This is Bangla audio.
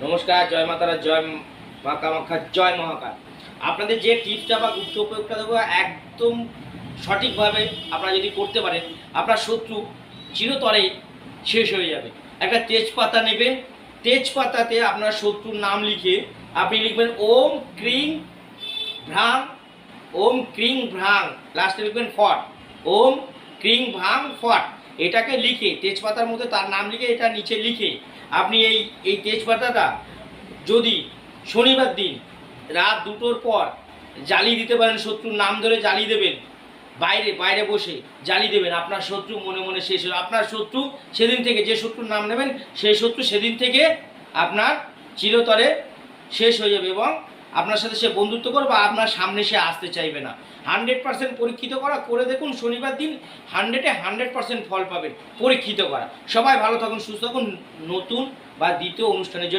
নমস্কার, জয় মাতারা, জয় মা কামাখ্যা, জয় মহাকাল। আপনাদের যে টিপসটা বা গুপ্ত প্রয়োগটা দেবো একদম সঠিকভাবে আপনারা যদি করতে পারেন, আপনার শত্রু চিরতরে শেষ হয়ে যাবে। একটা তেজপাতা নেবেন, তেজপাতাতে আপনার শত্রুর নাম লিখে আপনি লিখবেন ওম ক্রিং ভ্রাং, ওম ক্রিং ভ্রাং, লাস্টে লিখবেন ফট, ওম ক্রিং ভ্রাং ফট। এটাকে লিখে তেজপাতার মধ্যে তার নাম লিখে এটা নিচে লিখে আপনি এই তেজপাতাটা যদি শনিবার দিন রাত 2টোর পর জ্বালিয়ে দিতে পারেন, শত্রুর নাম ধরে জ্বালিয়ে দেবেন, বাইরে বাইরে বসে জ্বালিয়ে দেবেন, আপনার শত্রু মনে মনে শেষ হবে। আপনার শত্রু সেদিন থেকে, যে শত্রুর নাম নেবেন সেই শত্রু সেদিন থেকে আপনার চিরতরে শেষ হয়ে যাবে এবং আপনার সাথে সে বন্ধুত্ব করবে বা আপনার সামনে সে আসতে চাইবে না। 100% পরীক্ষিত করা, করে দেখুন, শনিবার দিন 100% ফল পাবেন, পরীক্ষিত করা। সবাই ভালো থাকুন, সুস্থ থাকুন। নতুন বা দ্বিতীয় অনুষ্ঠানের জন্য